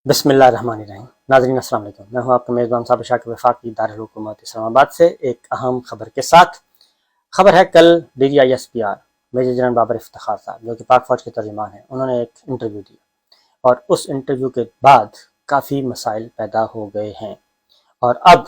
بسم اللہ الرحمن الرحیم۔ ناظرین السلام علیکم، میں ہوں آپ کا میزبان صاحب شاکر وفاقی دارالحکومت اسلام آباد سے ایک اہم خبر کے ساتھ۔ خبر ہے کل D G I S P R major general Babar Iftikhar صاحب جو کہ پاک فوج کے ترجمان ہیں، انہوں نے ایک انٹرویو دیا اور اس انٹرویو کے بعد کافی مسائل پیدا ہو گئے ہیں، اور اب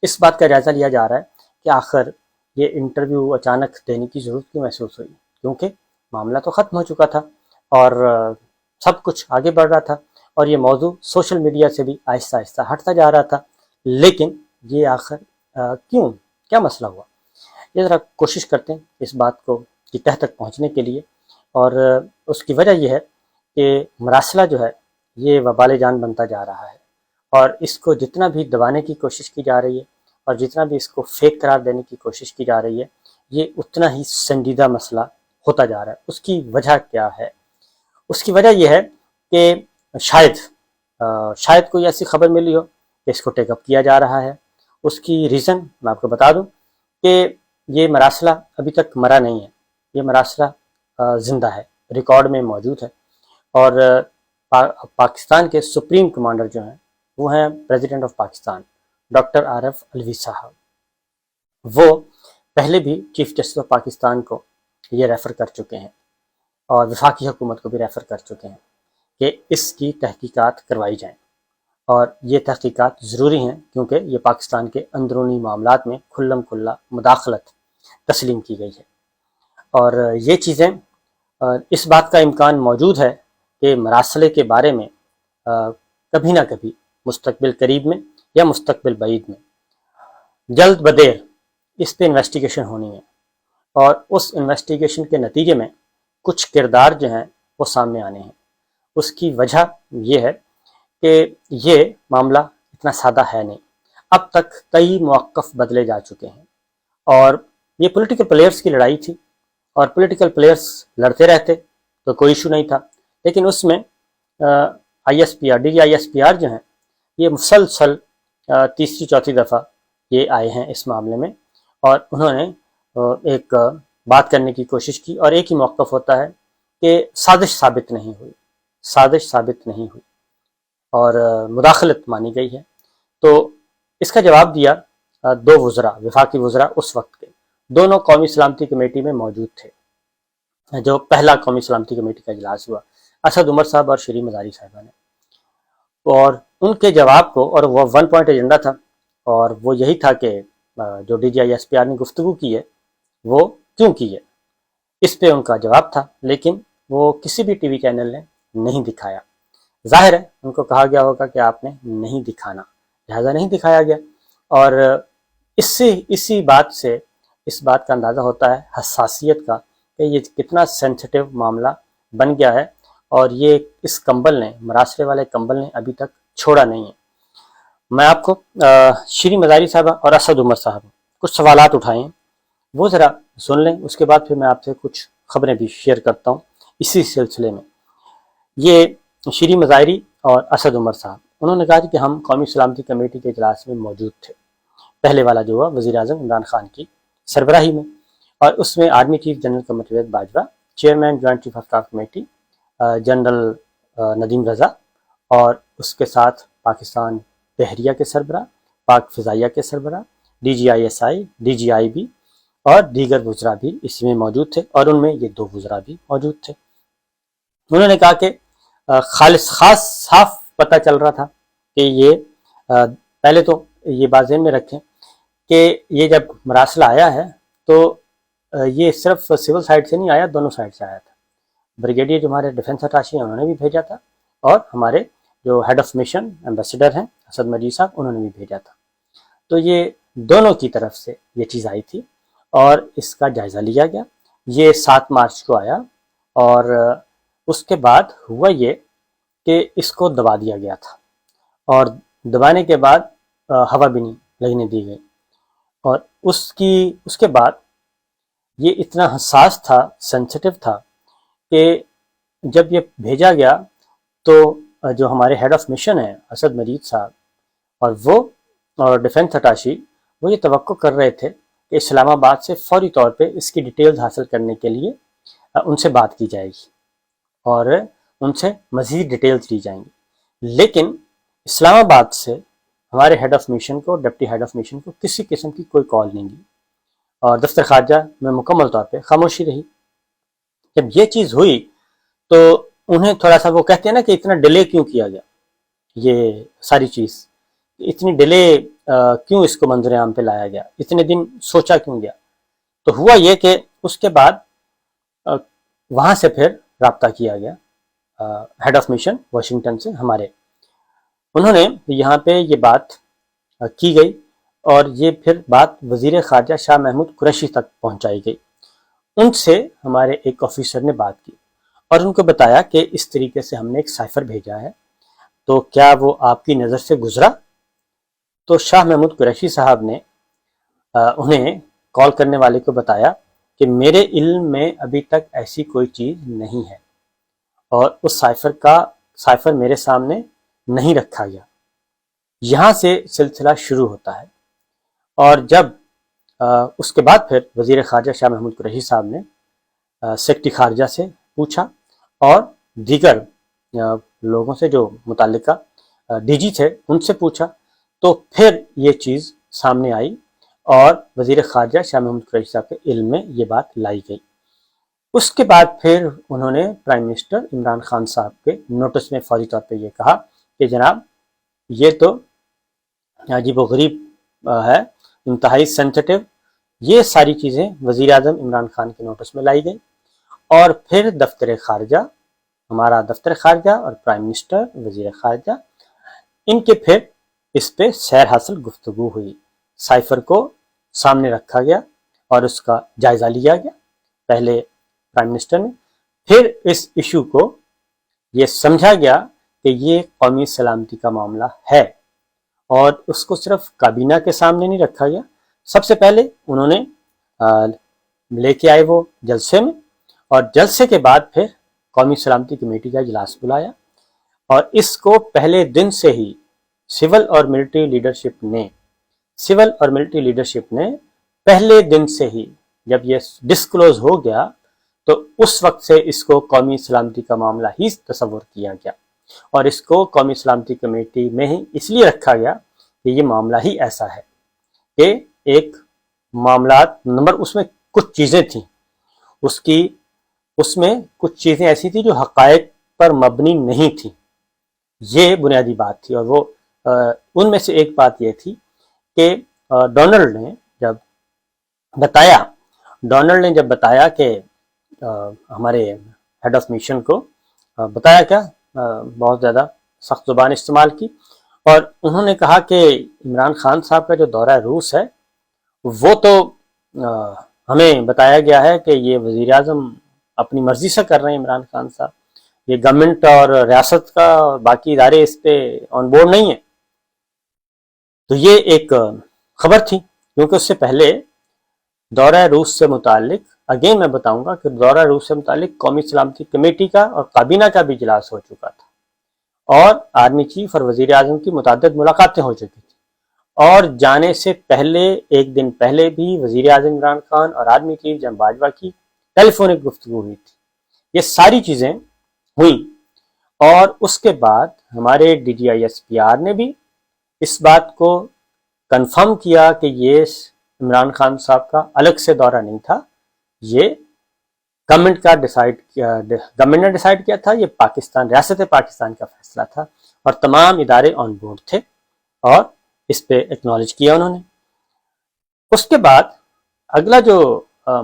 اس بات کا جائزہ لیا جا رہا ہے کہ آخر یہ انٹرویو اچانک دینے کی ضرورت کیوں محسوس ہوئی، کیونکہ معاملہ تو ختم ہو چکا تھا اور سب کچھ آگے بڑھ رہا تھا اور یہ موضوع سوشل میڈیا سے بھی آہستہ آہستہ ہٹتا جا رہا تھا، لیکن یہ آخر کیوں، کیا مسئلہ ہوا؟ یہ ذرا کوشش کرتے ہیں اس بات کو کی تہ تک پہنچنے کے لیے، اور اس کی وجہ یہ ہے کہ مراسلہ جو ہے یہ وبال جان بنتا جا رہا ہے، اور اس کو جتنا بھی دبانے کی کوشش کی جا رہی ہے اور جتنا بھی اس کو فیک قرار دینے کی کوشش کی جا رہی ہے، یہ اتنا ہی سنجیدہ مسئلہ ہوتا جا رہا ہے۔ اس کی وجہ کیا ہے؟ اس کی وجہ یہ ہے کہ شاید کوئی ایسی خبر ملی ہو کہ اس کو ٹیک اپ کیا جا رہا ہے۔ اس کی ریزن میں آپ کو بتا دوں کہ یہ مراسلہ ابھی تک مرا نہیں ہے، یہ مراسلہ زندہ ہے، ریکارڈ میں موجود ہے، اور پاکستان کے سپریم کمانڈر جو ہیں وہ ہیں پریزیڈنٹ آف پاکستان ڈاکٹر عارف الوی صاحب۔ وہ پہلے بھی چیف جسٹس آف پاکستان کو یہ ریفر کر چکے ہیں اور وفاقی حکومت کو بھی ریفر کر چکے ہیں کہ اس کی تحقیقات کروائی جائیں، اور یہ تحقیقات ضروری ہیں کیونکہ یہ پاکستان کے اندرونی معاملات میں کھلم کھلا مداخلت تسلیم کی گئی ہے، اور یہ چیزیں اس بات کا امکان موجود ہے کہ مراسلے کے بارے میں کبھی نہ کبھی مستقبل قریب میں یا مستقبل بعید میں جلد بدیر اس پہ انویسٹیگیشن ہونی ہے، اور اس انویسٹیگیشن کے نتیجے میں کچھ کردار جو ہیں وہ سامنے آنے ہیں۔ اس کی وجہ یہ ہے کہ یہ معاملہ اتنا سادہ ہے نہیں، اب تک کئی موقف بدلے جا چکے ہیں، اور یہ پولیٹیکل پلیئرز کی لڑائی تھی اور پولیٹیکل پلیئرز لڑتے رہتے تو کوئی ایشو نہیں تھا، لیکن اس میں I S P R D G I S P R جو ہیں یہ مسلسل تیسری چوتھی دفعہ یہ آئے ہیں اس معاملے میں، اور انہوں نے ایک بات کرنے کی کوشش کی، اور ایک ہی موقف ہوتا ہے کہ سازش ثابت نہیں ہوئی، سازش ثابت نہیں ہوئی اور مداخلت مانی گئی ہے۔ تو اس کا جواب دیا دو وزراء، وفاقی وزراء اس وقت کے، دونوں قومی سلامتی کمیٹی میں موجود تھے جو پہلا قومی سلامتی کمیٹی کا اجلاس ہوا، اسد عمر صاحب اور شیریں مزاری صاحبہ نے، اور ان کے جواب کو، اور وہ 1 پوائنٹ ایجنڈا تھا، اور وہ یہی تھا کہ جو D G I S P R نے گفتگو کی ہے وہ کیوں کی ہے، اس پہ ان کا جواب تھا، لیکن وہ کسی بھی ٹی وی چینل نے نہیں دکھایا۔ ظاہر ہے ان کو کہا گیا ہوگا کہ آپ نے نہیں دکھانا، لہذا نہیں دکھایا گیا، اور اسی بات سے اس بات کا اندازہ ہوتا ہے حساسیت کا کہ یہ کتنا سینسٹیو معاملہ بن گیا ہے، اور یہ اس کمبل نے، مراسلے والے کمبل نے ابھی تک چھوڑا نہیں ہے۔ میں آپ کو شیریں مزاری صاحبہ اور اسد عمر صاحب کچھ سوالات اٹھائے ہیں، وہ ذرا سن لیں، اس کے بعد پھر میں آپ سے کچھ خبریں بھی شیئر کرتا ہوں اسی سلسلے میں۔ یہ شیریں مزاری اور اسد عمر صاحب انہوں نے کہا کہ ہم قومی سلامتی کمیٹی کے اجلاس میں موجود تھے، پہلے والا جو ہوا وزیر اعظم عمران خان کی سربراہی میں، اور اس میں army chief general Qamar Javed Bajwa, chairman joint chief of staff committee general Nadeem Raza, اور اس کے ساتھ پاکستان بحریہ کے سربراہ، پاک فضائیہ کے سربراہ، D G I S I, D G I B اور دیگر وزراء بھی اس میں موجود تھے، اور ان میں یہ دو وزراء بھی موجود تھے۔ انہوں نے کہا کہ خاص صاف پتہ چل رہا تھا کہ یہ پہلے تو یہ بات ذہن میں رکھیں کہ یہ جب مراسلہ آیا ہے تو یہ صرف سول سائڈ سے نہیں آیا، دونوں سائڈ سے آیا تھا۔ بریگیڈیئر جو ہمارے ڈیفنس اٹاچی ہیں انہوں نے بھی بھیجا تھا، اور ہمارے جو ہیڈ آف مشن ایمبیسیڈر ہیں اسد مجید صاحب انہوں نے بھی بھیجا تھا۔ تو یہ دونوں کی طرف سے یہ چیز آئی تھی اور اس کا جائزہ لیا گیا۔ یہ 7 مارچ کو آیا، اور اس کے بعد ہوا یہ کہ اس کو دبا دیا گیا تھا، اور دبانے کے بعد ہوا بھی نہیں لگنے دی گئی، اور اس کے بعد یہ اتنا حساس تھا، سینسٹیو تھا کہ جب یہ بھیجا گیا تو جو ہمارے ہیڈ آف مشن ہیں اسد مجید صاحب اور وہ ڈیفنس اٹاشی، وہ یہ توقع کر رہے تھے کہ اسلام آباد سے فوری طور پہ اس کی ڈیٹیلز حاصل کرنے کے لیے ان سے بات کی جائے گی اور ان سے مزید ڈیٹیلز لی جائیں گی، لیکن اسلام آباد سے ہمارے ہیڈ آف مشن کو، ڈپٹی ہیڈ آف مشن کو کسی قسم کی کوئی کال نہیں دی، اور دفتر خارجہ میں مکمل طور پہ خاموشی رہی۔ جب یہ چیز ہوئی تو انہیں تھوڑا سا، وہ کہتے ہیں نا کہ اتنا ڈیلے کیوں کیا گیا، یہ ساری چیز اتنی ڈیلے کیوں اس کو منظر عام پہ لایا گیا، اتنے دن سوچا کیوں گیا؟ تو ہوا یہ کہ اس کے بعد وہاں سے پھر رابطہ کیا گیا ہیڈ آف مشن واشنگٹن سے ہمارے، انہوں نے یہاں پہ یہ بات کی گئی، اور یہ پھر بات وزیر خارجہ شاہ محمود قریشی تک پہنچائی گئی۔ ان سے ہمارے ایک آفیسر نے بات کی اور ان کو بتایا کہ اس طریقے سے ہم نے ایک سائفر بھیجا ہے، تو کیا وہ آپ کی نظر سے گزرا؟ تو شاہ محمود قریشی صاحب نے انہیں کال کرنے والے کو بتایا کہ میرے علم میں ابھی تک ایسی کوئی چیز نہیں ہے، اور اس سائفر میرے سامنے نہیں رکھا گیا۔ یہاں سے سلسلہ شروع ہوتا ہے، اور جب اس کے بعد پھر وزیر خارجہ شاہ محمود قریشی صاحب نے سیکرٹری خارجہ سے پوچھا اور دیگر لوگوں سے جو متعلقہ ڈی جی تھے ان سے پوچھا، تو پھر یہ چیز سامنے آئی اور وزیر خارجہ شاہ محمود قریشی صاحب کے علم میں یہ بات لائی گئی۔ اس کے بعد پھر انہوں نے پرائم منسٹر عمران خان صاحب کے نوٹس میں فوری طور پہ یہ کہا کہ جناب یہ تو عجیب و غریب ہے، انتہائی سینسٹیو، یہ ساری چیزیں وزیر اعظم عمران خان کے نوٹس میں لائی گئی، اور پھر دفتر خارجہ، ہمارا دفتر خارجہ اور پرائم منسٹر، وزیر خارجہ، ان کے پھر اس پہ سیر حاصل گفتگو ہوئی، سائفر کو سامنے رکھا گیا اور اس کا جائزہ لیا گیا پہلے پرائم منسٹر نے، پھر اس ایشو کو یہ سمجھا گیا کہ یہ قومی سلامتی کا معاملہ ہے، اور اس کو صرف کابینہ کے سامنے نہیں رکھا گیا، سب سے پہلے انہوں نے لے کے آئے وہ جلسے میں، اور جلسے کے بعد پھر قومی سلامتی کمیٹی کا اجلاس بلایا، اور اس کو پہلے دن سے ہی سول اور ملٹری لیڈرشپ نے پہلے دن سے ہی، جب یہ ڈسکلوز ہو گیا تو اس وقت سے اس کو قومی سلامتی کا معاملہ ہی تصور کیا گیا، اور اس کو قومی سلامتی کمیٹی میں ہی اس لیے رکھا گیا کہ یہ معاملہ ہی ایسا ہے کہ ایک معاملات نمبر، اس میں کچھ چیزیں تھیں، اس میں کچھ چیزیں ایسی تھیں جو حقائق پر مبنی نہیں تھیں، یہ بنیادی بات تھی، اور وہ ان میں سے ایک بات یہ تھی کہ ڈونلڈ نے جب بتایا کہ ہمارے ہیڈ آف مشن کو بتایا، کیا بہت زیادہ سخت زبان استعمال کی، اور انہوں نے کہا کہ عمران خان صاحب کا جو دورہ روس ہے وہ تو ہمیں بتایا گیا ہے کہ یہ وزیر اعظم اپنی مرضی سے کر رہے ہیں، عمران خان صاحب، یہ گورنمنٹ اور ریاست کا اور باقی ادارے اس پہ آن بورڈ نہیں ہیں۔ تو یہ ایک خبر تھی، کیونکہ اس سے پہلے دورہ روس سے متعلق، اگین میں بتاؤں گا کہ دورہ روس سے متعلق قومی سلامتی کمیٹی کا اور کابینہ کا بھی اجلاس ہو چکا تھا، اور آرمی چیف اور وزیر اعظم کی متعدد ملاقاتیں ہو چکی تھی، اور جانے سے پہلے ایک دن پہلے بھی وزیر اعظم عمران خان اور آرمی چیف جنرل باجوہ کی ٹیلی فونک گفتگو ہوئی تھی، یہ ساری چیزیں ہوئیں، اور اس کے بعد ہمارے D G I S P R نے بھی اس بات کو کنفرم کیا کہ یہ عمران خان صاحب کا الگ سے دورہ نہیں تھا، یہ گورنمنٹ نے ڈیسائیڈ کیا تھا، یہ ریاست پاکستان کا فیصلہ تھا، اور تمام ادارے آن بورڈ تھے اور اس پہ ایکنالج کیا انہوں نے۔ اس کے بعد اگلا جو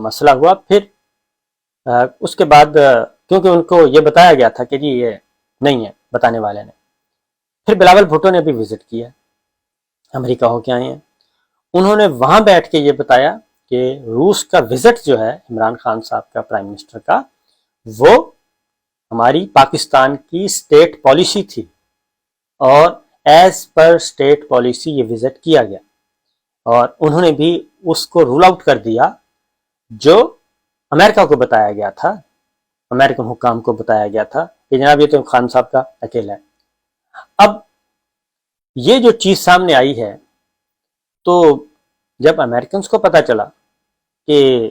مسئلہ ہوا، پھر اس کے بعد کیونکہ ان کو یہ بتایا گیا تھا کہ جی یہ نہیں ہے، بتانے والے نے، پھر بلاول بھٹو نے بھی وزٹ کیا، امریکہ ہو کے آئے ہیں، انہوں نے وہاں بیٹھ کے یہ بتایا کہ روس کا وزٹ جو ہے عمران خان صاحب کا، پرائم منسٹر کا، وہ ہماری پاکستان کی اسٹیٹ پالیسی تھی، اور ایز پر اسٹیٹ پالیسی یہ وزٹ کیا گیا، اور انہوں نے بھی اس کو رول آؤٹ کر دیا جو امریکہ کو بتایا گیا تھا، امریکن حکام کو بتایا گیا تھا کہ جناب یہ تو خان صاحب کا اکیلا ہے۔ اب یہ جو چیز سامنے آئی ہے، تو جب امریکنز کو پتا چلا کہ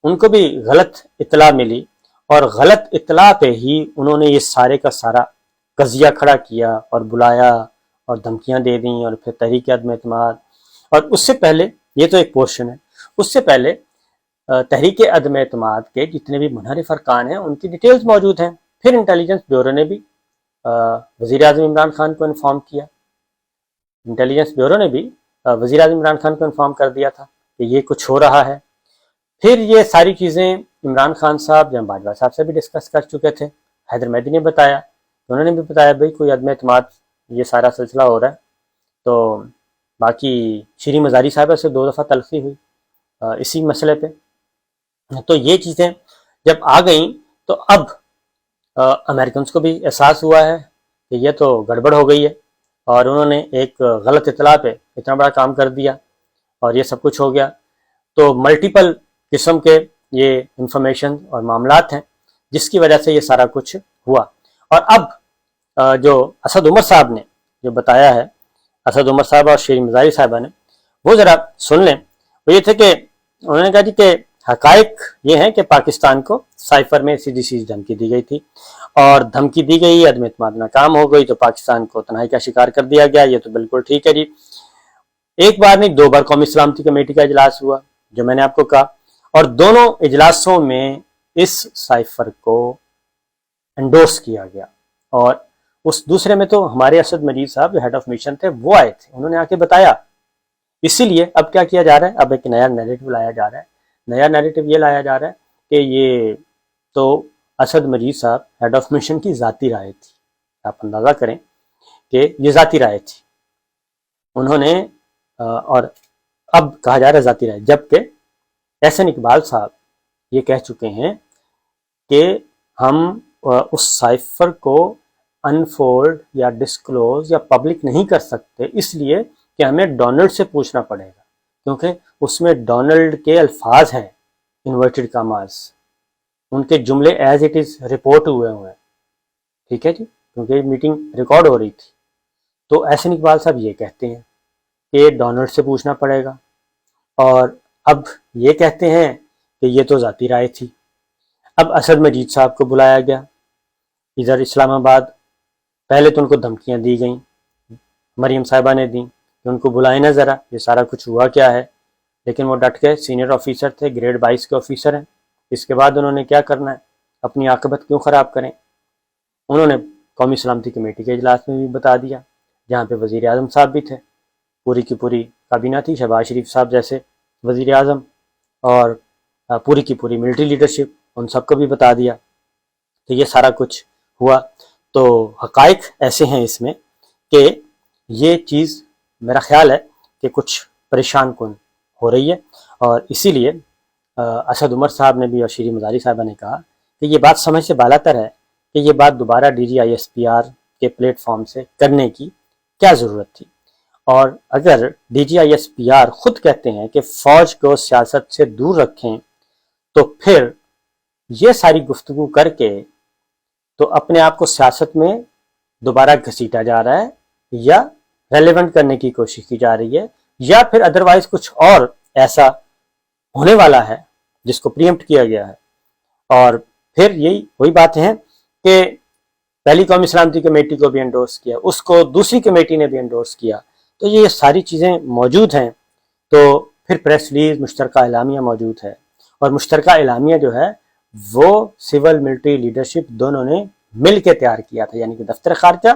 ان کو بھی غلط اطلاع ملی، اور غلط اطلاع پہ ہی انہوں نے یہ سارے کا سارا قضیہ کھڑا کیا اور بلایا اور دھمکیاں دے دیں، اور پھر تحریک عدم اعتماد، اور اس سے پہلے یہ تو ایک پورشن ہے، اس سے پہلے تحریک عدم اعتماد کے جتنے بھی منحرف ارکان ہیں ان کی ڈیٹیلز موجود ہیں۔ پھر انٹیلیجنس بیورو نے بھی وزیر اعظم عمران خان کو انفارم کیا، انٹیلیجنس بیورو نے بھی وزیر اعظم عمران خان کو انفارم کر دیا تھا کہ یہ کچھ ہو رہا ہے۔ پھر یہ ساری چیزیں عمران خان صاحب جب باجوہ صاحب سے بھی ڈسکس کر چکے تھے، حیدر مہدی نے بتایا، انہوں نے بھی بتایا بھائی کوئی عدم اعتماد یہ سارا سلسلہ ہو رہا ہے۔ تو باقی شیریں مزاری صاحبہ سے 2 دفعہ تلخی ہوئی اسی مسئلے پہ۔ تو یہ چیزیں جب آ گئیں تو اب امریکنز کو بھی احساس ہوا ہے کہ یہ تو گڑبڑ ہو گئی ہے، اور انہوں نے ایک غلط اطلاع پہ اتنا بڑا کام کر دیا اور یہ سب کچھ ہو گیا۔ تو ملٹیپل قسم کے یہ انفارمیشن اور معاملات ہیں جس کی وجہ سے یہ سارا کچھ ہوا۔ اور اب جو اسد عمر صاحب نے جو بتایا ہے، اسد عمر صاحب اور شیریں مزاری صاحبہ نے، وہ ذرا سن لیں۔ وہ یہ تھے کہ انہوں نے کہا جی کہ حقائق یہ ہیں کہ پاکستان کو سائفر میں سیدھی سیدھی دھمکی دی گئی تھی، اور دھمکی دی گئی، عدم اعتماد ناکام ہو گئی تو پاکستان کو تنہائی کا شکار کر دیا گیا۔ یہ تو بالکل ٹھیک ہے جی۔ ایک بار نہیں 2 بار قومی سلامتی کمیٹی کا اجلاس ہوا جو میں نے آپ کو کہا، اور دونوں اجلاسوں میں اس سائفر کو انڈورس کیا گیا، اور اس دوسرے میں تو ہمارے اسد مجید صاحب جو ہیڈ آف مشن تھے وہ آئے تھے، انہوں نے آ کے بتایا۔ اسی لیے اب کیا کیا جا رہا ہے، اب ایک نیا نیریٹو لایا جا رہا ہے۔ نیا نیریٹو یہ لایا جا رہا ہے کہ یہ تو اسد مجید صاحب ہیڈ آف مشن کی ذاتی رائے تھی، آپ اندازہ کریں کہ یہ ذاتی رائے تھی انہوں نے، اور اب کہا جا رہا ہے ذاتی رائے، جبکہ احسن اقبال صاحب یہ کہہ چکے ہیں کہ ہم اس سائفر کو انفولڈ یا ڈسکلوز یا پبلک نہیں کر سکتے، اس لیے کہ ہمیں ڈونلڈ سے پوچھنا پڑے گا، کیونکہ اس میں ڈونلڈ کے الفاظ ہیں انورٹڈ کاماز، ان کے جملے ایز اٹ از رپورٹ ہوئے ہیں، ٹھیک ہے جی، کیونکہ میٹنگ ریکارڈ ہو رہی تھی۔ تو احسن اقبال صاحب یہ کہتے ہیں کہ ڈونلڈ سے پوچھنا پڑے گا، اور اب یہ کہتے ہیں کہ یہ تو ذاتی رائے تھی۔ اب اسد مجید صاحب کو بلایا گیا ادھر اسلام آباد، پہلے تو ان کو دھمکیاں دی گئیں، مریم صاحبہ نے دیں کہ ان کو بلائیں نہ ذرا، یہ سارا کچھ ہوا کیا ہے، لیکن وہ ڈٹ گئے، سینئر آفیسر تھے، گریڈ 22 کے آفیسر ہیں، اس کے بعد انہوں نے کیا کرنا ہے، اپنی عاقبت کیوں خراب کریں۔ انہوں نے قومی سلامتی کمیٹی کے اجلاس میں بھی بتا دیا، جہاں پہ وزیر اعظم صاحب بھی تھے، پوری کی پوری کابینہ تھی، شہباز شریف صاحب جیسے وزیر اعظم، اور پوری کی پوری ملٹری لیڈرشپ، ان سب کو بھی بتا دیا کہ یہ سارا کچھ ہوا۔ تو حقائق ایسے ہیں اس میں کہ یہ چیز میرا خیال ہے کہ کچھ پریشان کن ہو رہی ہے، اور اسی لیے اسد عمر صاحب نے بھی اور شیریں مزاری صاحبہ نے کہا کہ یہ بات سمجھ سے بالاتر ہے کہ یہ بات دوبارہ DGISPR کے پلیٹ فارم سے کرنے کی کیا ضرورت تھی، اور اگر DGISPR خود کہتے ہیں کہ فوج کو سیاست سے دور رکھیں، تو پھر یہ ساری گفتگو کر کے تو اپنے آپ کو سیاست میں دوبارہ گھسیٹا جا رہا ہے، یا ریلیونٹ کرنے کی کوشش کی جا رہی ہے، یا پھر ادروائز کچھ اور ایسا ہونے والا ہے جس کو پریمپٹ کیا گیا ہے۔ اور پھر یہی وہی باتیں ہیں کہ پہلی قومی سلامتی کمیٹی کو بھی انڈورس کیا، اس کو دوسری کمیٹی نے بھی انڈورس کیا، تو یہ ساری چیزیں موجود ہیں۔ تو پھر پریس ریلیز، مشترکہ اعلامیہ موجود ہے، اور مشترکہ اعلامیہ جو ہے وہ سول ملٹری لیڈرشپ دونوں نے مل کے تیار کیا تھا، یعنی کہ دفتر خارجہ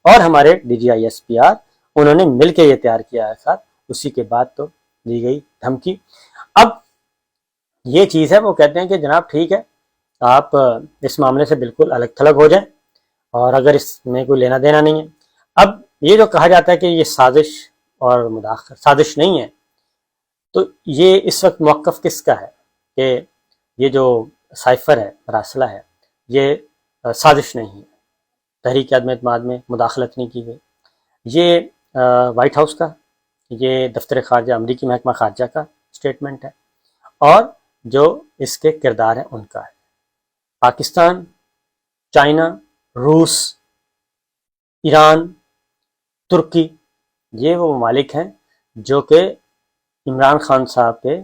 اور ہمارے DGISPR انہوں نے مل کے یہ تیار کیا ہے ساتھ، اسی کے بعد تو دی گئی دھمکی۔ اب یہ چیز ہے، وہ کہتے ہیں کہ جناب ٹھیک ہے، آپ اس معاملے سے بالکل الگ تھلگ ہو جائیں، اور اگر اس میں کوئی لینا دینا نہیں ہے۔ اب یہ جو کہا جاتا ہے کہ یہ سازش اور مداخلت، سازش نہیں ہے، تو یہ اس وقت موقف کس کا ہے کہ یہ جو سائفر ہے، مراسلہ ہے، یہ سازش نہیں ہے، تحریک عدم اعتماد میں مداخلت نہیں کی گئی، یہ وائٹ ہاؤس کا، یہ دفتر خارجہ، امریکی محکمہ خارجہ کا سٹیٹمنٹ ہے، اور جو اس کے کردار ہیں ان کا ہے۔ پاکستان، چائنا، روس، ایران، ترکی، یہ وہ ممالک ہیں جو کہ عمران خان صاحب کے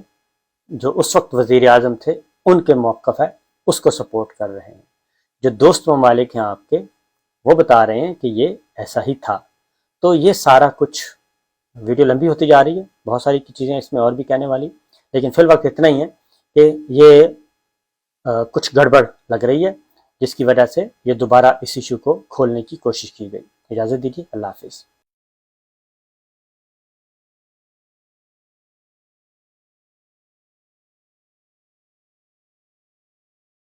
جو اس وقت وزیر اعظم تھے ان کے موقف ہے اس کو سپورٹ کر رہے ہیں۔ جو دوست ممالک ہیں آپ کے، وہ بتا رہے ہیں کہ یہ ایسا ہی تھا. تو یہ سارا کچھ، ویڈیو لمبی ہوتی جا رہی ہے، بہت ساری چیزیں اس میں اور بھی کہنے والی، لیکن فی الوقت اتنا ہی ہے کہ یہ کچھ گڑبڑ لگ رہی ہے، جس کی وجہ سے یہ دوبارہ اس ایشو کو کھولنے کی کوشش کی گئی. اجازت دیجیے، اللہ حافظ.